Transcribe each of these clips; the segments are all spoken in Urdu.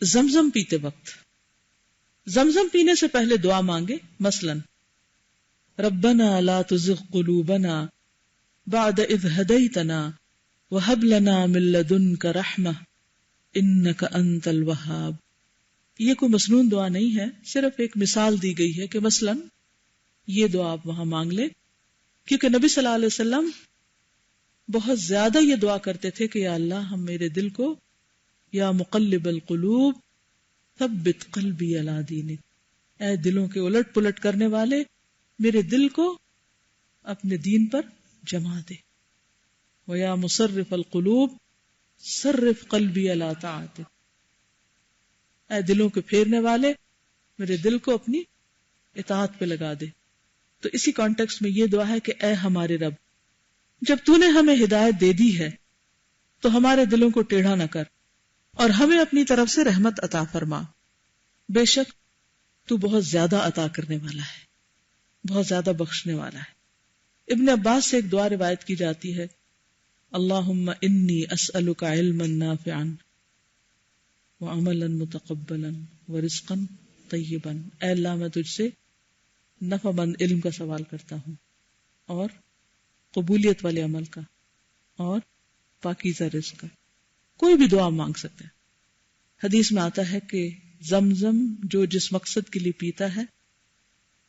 زمزم پیتے وقت زمزم پینے سے پہلے دعا مانگے، مثلا ربنا لا تزغ قلوبنا بعد اذ ہدیتنا وہب لنا من لدنک رحمہ انک انت الوہاب. یہ کوئی مسنون دعا نہیں ہے، صرف ایک مثال دی گئی ہے کہ مثلا یہ دعا آپ وہاں مانگ لیں، کیونکہ نبی صلی اللہ علیہ وسلم بہت زیادہ یہ دعا کرتے تھے کہ یا اللہ ہم میرے دل کو، یا مقلب القلوب ثبت قلبی علی دینک، اے دلوں کے الٹ پلٹ کرنے والے میرے دل کو اپنے دین پر جما دے. وَيَا مُصَرِّفَ الْقُلُوبِ صَرِّفْ قَلْبِي عَلَىٰ طَاعَتِكَ، اے دلوں کے پھیرنے والے میرے دل کو اپنی اطاعت پہ لگا دے. تو اسی کانٹیکسٹ میں یہ دعا ہے کہ اے ہمارے رب، جب تو نے ہمیں ہدایت دے دی ہے تو ہمارے دلوں کو ٹیڑھا نہ کر اور ہمیں اپنی طرف سے رحمت عطا فرما. بے شک تو بہت زیادہ عطا کرنے والا ہے، بہت زیادہ بخشنے والا ہے. ابن عباس سے ایک دعا روایت کی جاتی ہے، اللہم انی اسألک علما نافعا وعملا متقبلا ورزقا طیبا. اے اللہ میں تجھ سے نفع مند علم کا سوال کرتا ہوں اور قبولیت والے عمل کا اور پاکیزہ رزق کا. کوئی بھی دعا مانگ سکتے ہیں. حدیث میں آتا ہے کہ زمزم جو جس مقصد کے لیے پیتا ہے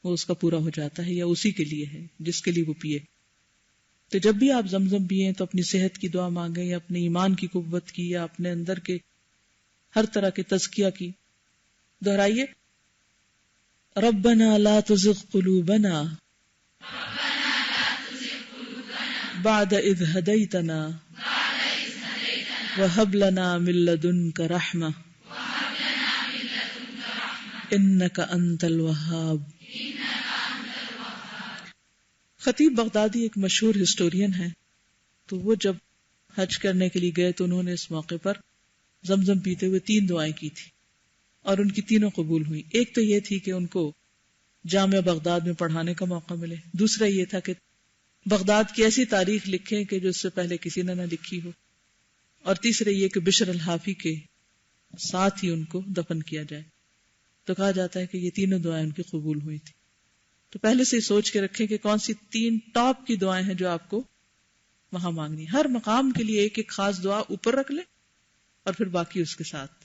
وہ اس کا پورا ہو جاتا ہے، یا اسی کے لیے ہے جس کے لیے وہ پیے. تو جب بھی آپ زمزم پیئیں تو اپنی صحت کی دعا مانگیں، یا اپنے ایمان کی قوت کی، یا اپنے اندر کے ہر طرح کے تزکیہ کی. دہرائیے، ربنا لا تزغ قلوبنا بعد اذ ہدیتنا وہب لنا من لدنک رحمہ انک انت الوہاب. خطیب بغدادی ایک مشہور ہسٹورین ہے، تو وہ جب حج کرنے کے لیے گئے تو انہوں نے اس موقع پر زمزم پیتے ہوئے 3 دعائیں کی تھی اور ان کی تینوں قبول ہوئی. ایک تو یہ تھی کہ ان کو جامعہ بغداد میں پڑھانے کا موقع ملے، دوسرا یہ تھا کہ بغداد کی ایسی تاریخ لکھیں کہ جو اس سے پہلے کسی نے نہ لکھی ہو، اور تیسرا یہ کہ بشر الحافی کے ساتھ ہی ان کو دفن کیا جائے. تو کہا جاتا ہے کہ یہ تینوں دعائیں ان کی قبول ہوئی تھی. تو پہلے سے سوچ کے رکھیں کہ کون سی 3 ٹاپ کی دعائیں ہیں جو آپ کو وہاں مانگنی. ہر مقام کے لیے ایک ایک خاص دعا اوپر رکھ لیں اور پھر باقی اس کے ساتھ.